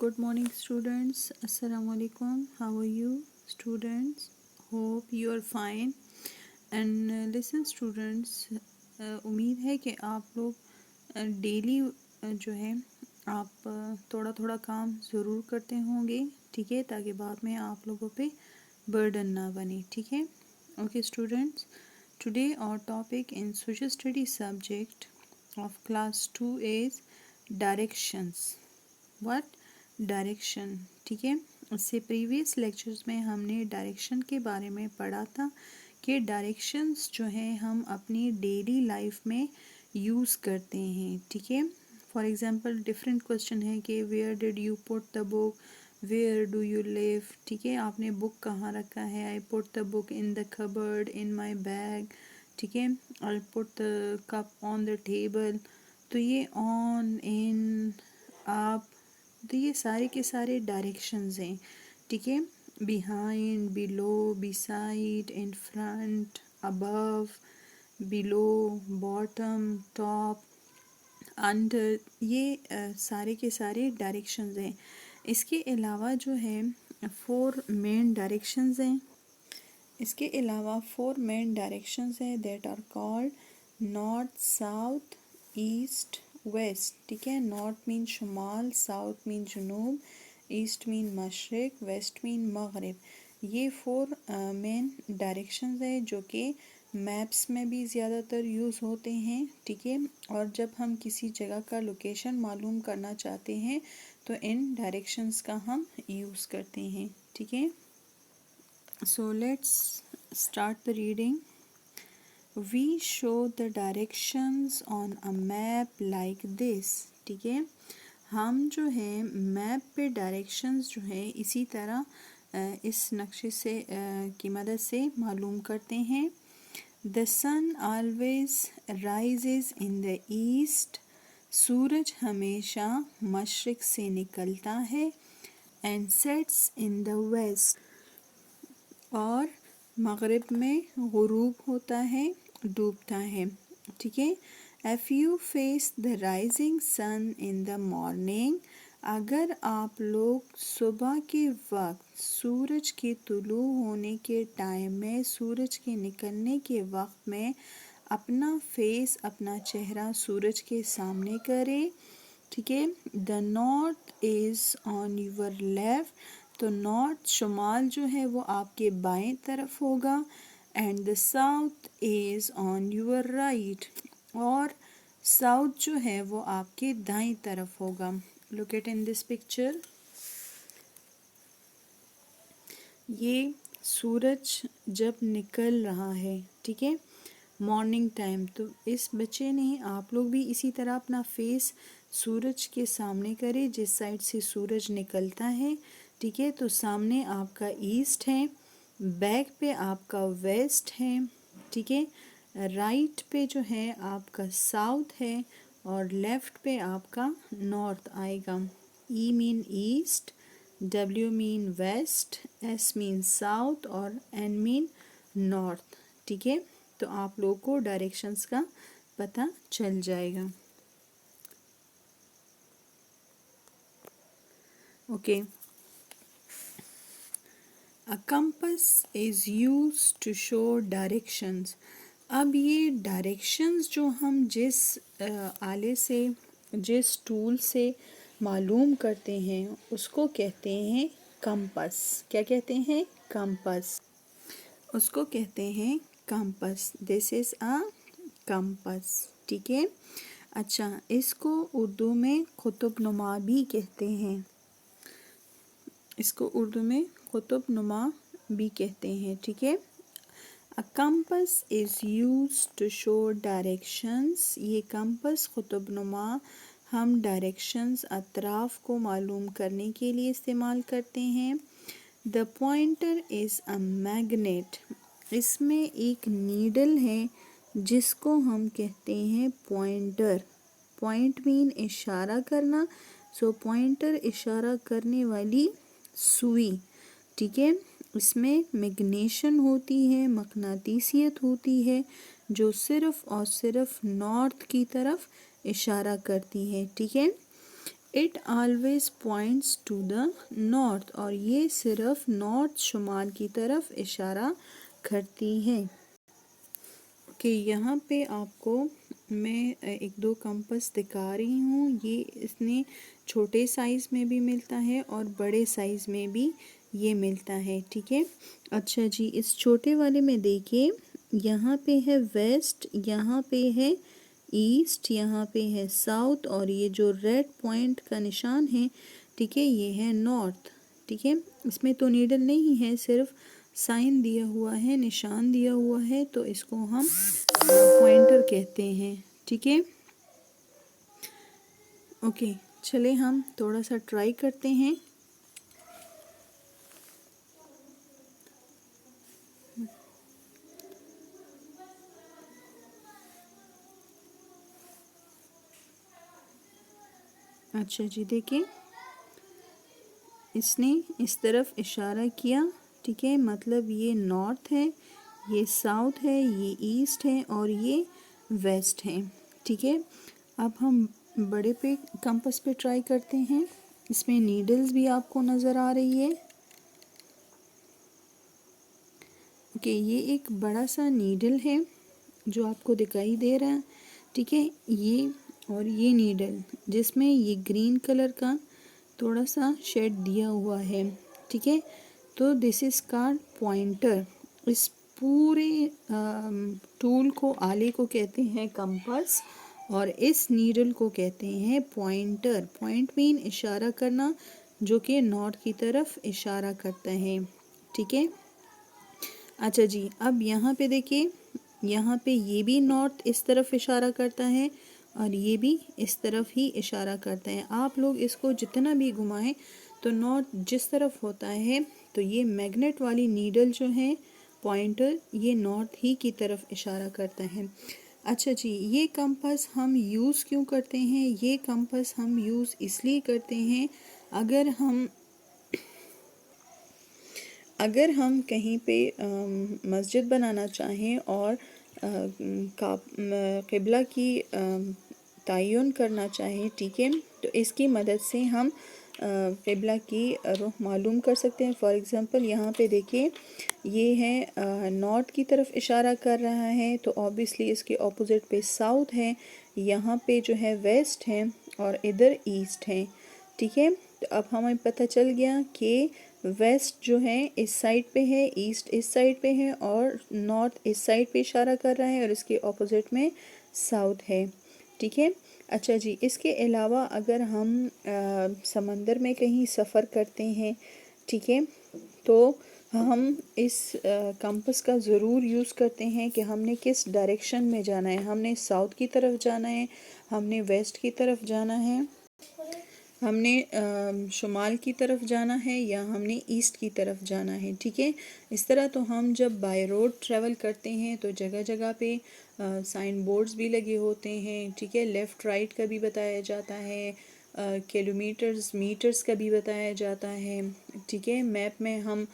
Good morning students. Assalamu alaikum. How are you students? Hope you are fine. And listen students, उम्मीद है कि आप लोग daily जो है आप थोड़ा थोड़ा काम ज़रूर करते होंगे, ठीक है, ताकि बाद में आप लोगों पे बर्डन ना बने, ठीक है. Okay students, today our topic in social studies subject of class 2 is directions. What? Direction, ठीक है. इससे प्रीवियस लेक्चर्स में हमने डायरेक्शन के बारे में पढ़ा था कि डायरेक्शंस जो हैं हम अपनी डेली लाइफ में यूज़ करते हैं, ठीक है. फॉर एग्जांपल डिफरेंट क्वेश्चन है कि where did you put the book, where do you live, ठीक है, आपने बुक कहाँ रखा है. I put the book in the cupboard in my bag, ठीक है. I put the cup on the table. तो ये ऑन, इन, आप, तो ये सारे के सारे डायरेक्शंस हैं, ठीक है. Behind, below, beside, in front, above, below, bottom, top, under, ये सारे के सारे डायरेक्शंस हैं. इसके अलावा जो है फोर मेन डायरेक्शंस हैं. इसके अलावा फोर मेन डायरेक्शंस हैं that are called north, south, east, west, ठीक है. नॉर्थ मीन शुमाल, साउथ मीन जुनूब, ईस्ट मीन मशरिक, वेस्ट मीन मगरिब. ये फोर मेन डायरेक्शंस हैं जो कि मैप्स में भी ज़्यादातर यूज़ होते हैं, ठीक है. और जब हम किसी जगह का लोकेशन मालूम करना चाहते हैं तो इन डायरेक्शंस का हम यूज़ करते हैं, ठीक है. So let's start the reading. We show the directions on a map like this. ठीक है, हम जो है मैप पे डायरेक्शंस जो है इसी तरह इस नक्शे से की मदद से मालूम करते हैं. The sun always rises in the east. सूरज हमेशा मशरिक से निकलता है. And sets in the west. और मगरिब में गुरूब होता है, डूबता है, ठीक है. If you face the rising sun in the morning, अगर आप लोग सुबह के वक्त सूरज के तुलू होने के टाइम में, सूरज के निकलने के वक्त में अपना फेस, अपना चेहरा सूरज के सामने करें, ठीक है. The north is on your left. तो नॉर्थ, शुमाल जो है वो आपके बाएं तरफ होगा. And the south is on your right. और साउथ जो है वो आपके दाएं तरफ होगा. Look at in this picture. ये सूरज जब निकल रहा है, ठीक है, मॉर्निंग टाइम, तो इस बच्चे ने, आप लोग भी इसी तरह अपना फेस सूरज के सामने करें जिस साइड से सूरज निकलता है, ठीक है. तो सामने आपका ईस्ट है, बैक पे आपका वेस्ट है, ठीक है. राइट पे जो है आपका साउथ है और लेफ्ट पे आपका नॉर्थ आएगा. E mean east, W mean west, S mean south और एन मीन नॉर्थ, ठीक है. तो आप लोग को डायरेक्शंस का पता चल जाएगा. Okay. A compass is used to show directions. अब ये डायरेक्शंस जो हम जिस आले से, जिस टूल से मालूम करते हैं उसको कहते हैं कंपास. क्या कहते हैं? कंपास. उसको कहते हैं compass. This is a compass, ठीक है. अच्छा, इसको उर्दू में कुतुबनुमा भी कहते हैं. इसको उर्दू में कुतुबनुमा भी कहते हैं, ठीक है. A compass is used to show directions. ये कंपास, कुतुबनुमा, हम डायरेक्शंस, अतराफ को मालूम करने के लिए इस्तेमाल करते हैं. The pointer is a magnet. इसमें एक नीडल है जिसको हम कहते हैं पॉइंटर. पॉइंट मीन इशारा करना, सो पॉइंटर इशारा करने वाली सुई, ठीक है. इसमें मैग्नेशन होती है, मकनातीसियत होती है जो सिर्फ और सिर्फ नॉर्थ की तरफ इशारा करती है, ठीक है. It always points to the north, और ये सिर्फ नॉर्थ शुमाल की तरफ इशारा करती है। कि यहाँ पे आपको मैं एक दो कंपास दिखा रही हूँ। ये इसने छोटे साइज़ में भी मिलता है और बड़े साइज़ में भी ये मिलता है, ठीक है। अच्छा जी, इस छोटे वाले में देखिए, यहाँ पे है वेस्ट, यहाँ पे है ईस्ट, यहाँ पे है साउथ, और ये जो रेड पॉइंट का निशान है, ठीक है, ये है नॉर्थ, ठीक है। इसमें तो नीडल नहीं है, सिर्फ साइन दिया हुआ है, निशान दिया हुआ है, तो इसको हम पॉइंटर कहते हैं, ठीक है। ओके, चले हम थोड़ा सा ट्राई करते हैं। अच्छा जी, देखिए इसने इस तरफ इशारा किया, ठीक है, मतलब ये नॉर्थ है, ये साउथ है, ये ईस्ट है और ये वेस्ट है, ठीक है। अब हम बड़े पे कंपास पे ट्राई करते हैं। इसमें नीडल्स भी आपको नज़र आ रही है। ओके, ये एक बड़ा सा नीडल है जो आपको दिखाई दे रहा है, ठीक है, ये और ये नीडल जिसमें ये ग्रीन कलर का थोड़ा सा शेड दिया हुआ है, ठीक है। तो दिस इज कॉल्ड पॉइंटर। इस पूरे टूल को, आले को कहते हैं कंपास, और इस नीडल को कहते हैं पॉइंटर। पॉइंट मीन इशारा करना, जो कि नॉर्थ की तरफ इशारा करता है, ठीक है। अच्छा जी, अब यहाँ पे देखिए, यहाँ पे ये भी नॉर्थ इस तरफ इशारा करता है और ये भी इस तरफ ही इशारा करता है। आप लोग इसको जितना भी घुमाएं तो नॉर्थ जिस तरफ होता है, तो ये मैग्नेट वाली नीडल जो है पॉइंटर, ये नॉर्थ ही की तरफ इशारा करता है। अच्छा जी, ये कंपास हम यूज़ क्यों करते हैं? ये कंपास हम यूज़ इसलिए करते हैं, अगर हम कहीं पे मस्जिद बनाना चाहें और क़िबला की तयन करना चाहें, ठीक है, तो इसकी मदद से हम क़िबला की रुख मालूम कर सकते हैं। फॉर एग्ज़ाम्पल यहाँ पे देखिए, ये है नॉर्थ की तरफ इशारा कर रहा है, तो ऑब्वियसली इसके ऑपोजिट पे साउथ है, यहाँ पे जो है वेस्ट है और इधर ईस्ट है, ठीक है। तो अब हमें पता चल गया कि वेस्ट जो है इस साइड पे है, ईस्ट इस साइड पे है और नॉर्थ इस साइड पे इशारा कर रहा है और इसके ऑपोजिट में साउथ है, ठीक है। अच्छा जी, इसके अलावा अगर हम समंदर में कहीं सफ़र करते हैं, ठीक है, तो हम इस कंपास का ज़रूर यूज़ करते हैं कि हमने किस डायरेक्शन में जाना है। हमने साउथ की तरफ जाना है, हमने वेस्ट की तरफ जाना है, हमने शुमाल की तरफ जाना है, या हमने ईस्ट की तरफ जाना है, ठीक है। इस तरह तो हम जब बाय रोड ट्रैवल करते हैं तो जगह जगह पे साइन बोर्ड्स भी लगे होते हैं, ठीक है। लेफ़्ट राइट का भी बताया जाता है, किलोमीटर्स मीटर्स का भी बताया जाता है, ठीक है। मैप में हम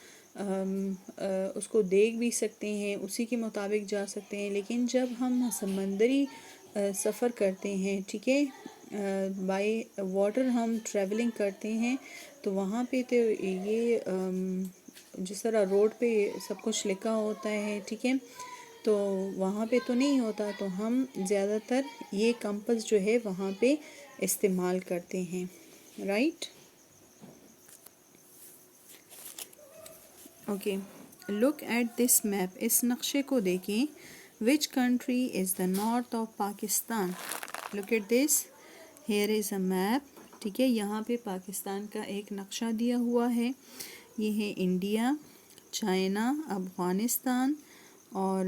उसको देख भी सकते हैं, उसी के मुताबिक जा सकते हैं। लेकिन जब हम समंदरी सफ़र करते हैं, ठीक है, बाय वाटर हम ट्रैवलिंग करते हैं, तो वहाँ पे तो ये जिस तरह रोड पे सब कुछ लिखा होता है, ठीक है, तो वहाँ पे तो नहीं होता, तो हम ज़्यादातर ये कंपास जो है वहाँ पे इस्तेमाल करते हैं, right. Okay, look at this map. इस नक्शे को देखें। विच country is the north of Pakistan? Look at this, here is a map, ठीक है। यहाँ पे पाकिस्तान का एक नक्शा दिया हुआ है। ये है इंडिया, चाइना, अफ़गानिस्तान और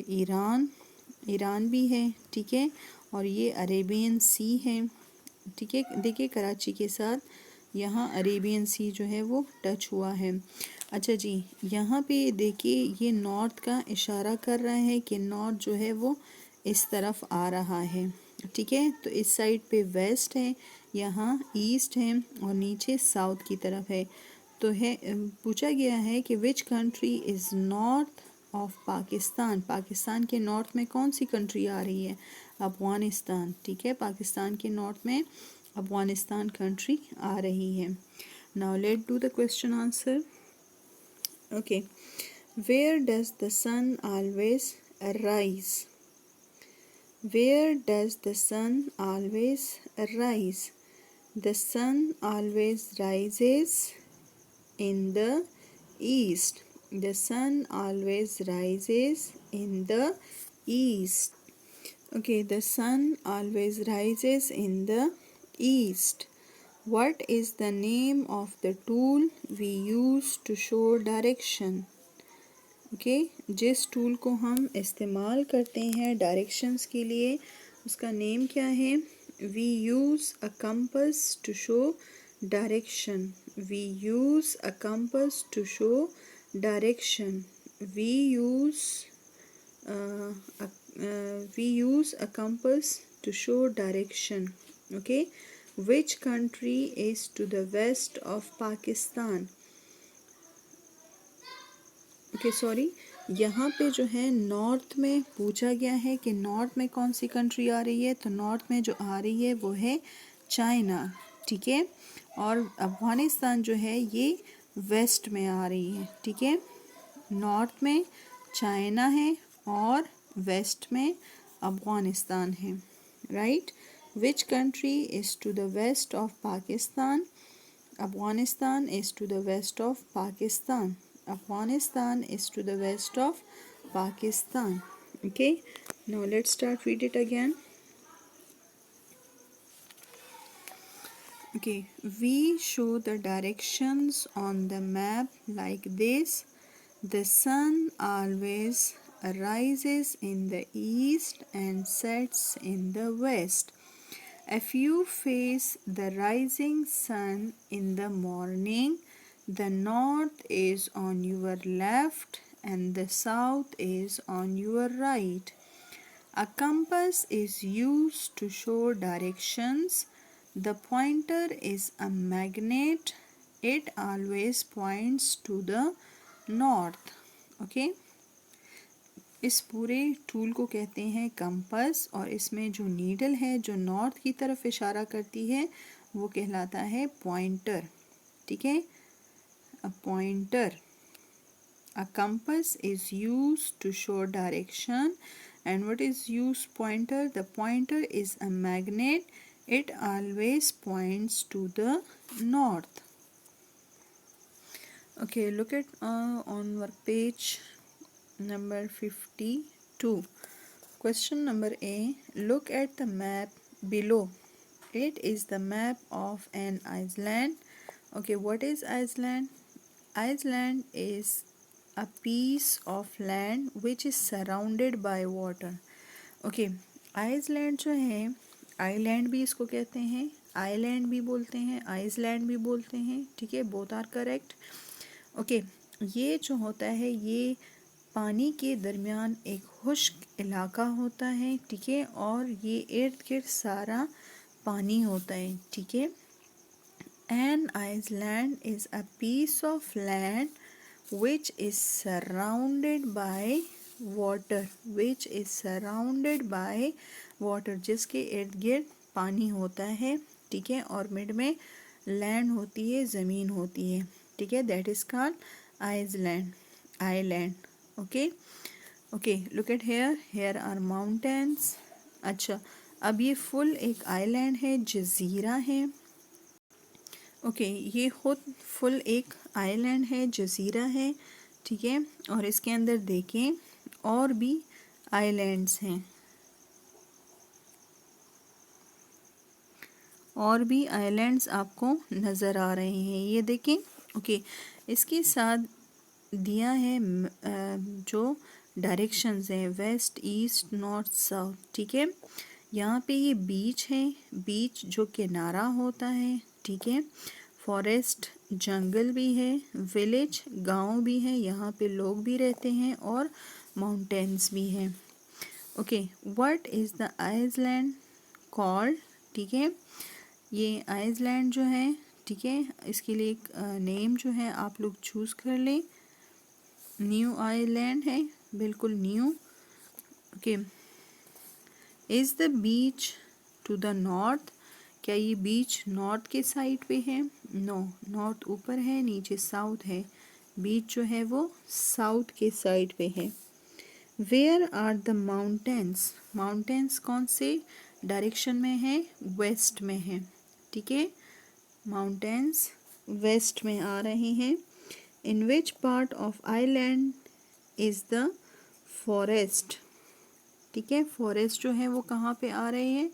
ईरान भी है, ठीक है। और ये अरेबियन सी है, ठीक है। देखिए कराची के साथ यहाँ अरेबियन सी जो है वो टच हुआ है। अच्छा जी, यहाँ पे देखिए ये नॉर्थ का इशारा कर रहा है कि नॉर्थ जो है वो इस तरफ आ रहा है, ठीक है। तो इस साइड पे वेस्ट है, यहाँ ईस्ट है और नीचे साउथ की तरफ है। तो है पूछा गया है कि विच country is north of Pakistan? Pakistan के नॉर्थ में कौन सी कंट्री आ रही है? अफ़गानिस्तान, ठीक है। पाकिस्तान के नॉर्थ में अफगानिस्तान कंट्री आ रही है। Now let do the question answer. Okay, where does the sun always rise? Where does the sun always rise? The sun always rises in the east. The sun always rises in the east. Okay, the sun always rises in the east. What is the name of the tool we use to show direction? Okay, जिस tool को हम इस्तेमाल करते हैं directions के लिए उसका name क्या है? We use a compass to show direction. We use a compass to show direction. We use a compass to show direction. Okay, which country is to the west of Pakistan? Okay sorry, यहाँ पे जो है north में पूछा गया है कि north में कौन सी कंट्री आ रही है, तो नॉर्थ में जो आ रही है वो है चाइना, ठीक है। और अफ़गानिस्तान जो है ये वेस्ट में आ रही है, ठीक है। नॉर्थ में चाइना है और वेस्ट में अफ़गानिस्तान है, right. Which country is to the west of Pakistan? Afghanistan is to the west of Pakistan. Afghanistan is to the west of Pakistan. Okay, now let's start read it again. Okay, we show the directions on the map like this. The sun always rises in the east and sets in the west. If you face the rising sun in the morning, the north is on your left and the south is on your right. A compass is used to show directions. The pointer is a magnet. It always points to the north. Okay? इस पूरे tool को कहते हैं compass और इसमें जो needle है जो नॉर्थ की तरफ इशारा करती है वो कहलाता है पॉइंटर, ठीक है। A pointer. A compass is used to show direction. And what is used pointer? The pointer is a magnet. It always points to the north. Okay, look at on work page number 52. Question number A. Look at the map below. It is the map of an island. Okay, what is Iceland? Iceland is a piece of land which is surrounded by water. Okay, Iceland जो है island भी इसको कहते हैं, island भी बोलते हैं, Iceland भी बोलते हैं, ठीक है, बोथ आर करेक्ट। ओके, ये जो होता है ये पानी के दरमियान एक खुश्क इलाका होता है, ठीक है, और ये इर्द गिर्द सारा पानी होता है, ठीक है। An island is a piece of land which is surrounded by water, which is surrounded by water, जिसके इर्द गिर्द पानी होता है, ठीक है, और मिड में लैंड होती है, ज़मीन होती है, ठीक है, that is called Iceland, island. Okay okay, look at here are mountains. अच्छा, अब ये फुल एक आइलैंड है, जजीरा है। ओके, ये खुद फुल एक आइलैंड है, जजीरा है, ठीक है, और इसके अंदर देखें और भी आइलैंड्स हैं, और भी आइलैंड्स आपको नज़र आ रहे हैं, ये देखें। ओके, इसके साथ दिया है जो डायरेक्शंस हैं वेस्ट ईस्ट नॉर्थ साउथ, ठीक है। यहाँ पे ये बीच है, बीच जो किनारा होता है, ठीक है, फॉरेस्ट जंगल भी है, विलेज गांव भी है, यहाँ पे लोग भी रहते हैं, और माउंटेन्स भी हैं। Okay, what is the Iceland called? ठीक है, ये आइसलैंड जो है, ठीक है, इसके लिए एक नेम जो है आप लोग चूज़ कर लें। न्यू आइलैंड है, बिल्कुल new. Okay, is the beach to the north? क्या ये बीच नॉर्थ के साइड पे है? नो, नॉर्थ ऊपर है, नीचे साउथ है। बीच जो है वो साउथ के साइड पे है। Where are the mountains? Mountains कौन से डायरेक्शन में है? वेस्ट में है। ठीक है, माउंटेन्स वेस्ट में आ रहे हैं। In which part of island is the forest? ठीक है, फॉरेस्ट जो है वो कहाँ पे आ रहे हैं?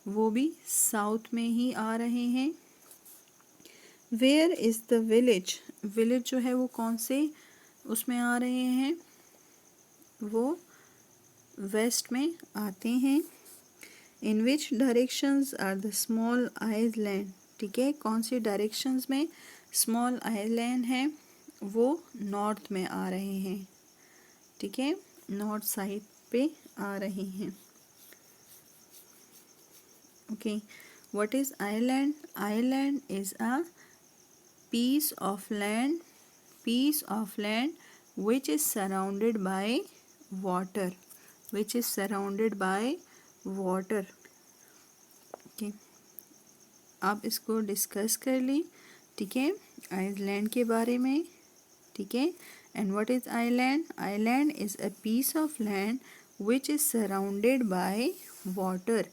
वो भी साउथ में ही आ रहे हैं। Where is the village? Village जो है वो कौन से उसमें आ रहे हैं? वो वेस्ट में आते हैं। In which directions are the small island? ठीक है, कौन सी डायरेक्शंस में स्मॉल आइलैंड है? वो नॉर्थ में आ रहे हैं। ठीक है, नॉर्थ साइड पे आ रहे हैं। Okay, what is island? Island is a piece of land which is surrounded by water, okay, आप इसको डिस्कस कर ली। ठीक है, आइलैंड के बारे में। ठीक है, and what is island? Island is a piece of land which is surrounded by water,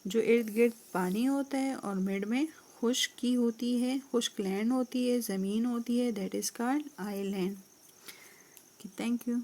जो इर्द गिर्द पानी होता है और मिड में खुश्की होती है, खुश्क लैंड होती है, ज़मीन होती है, that is called island. Thank you.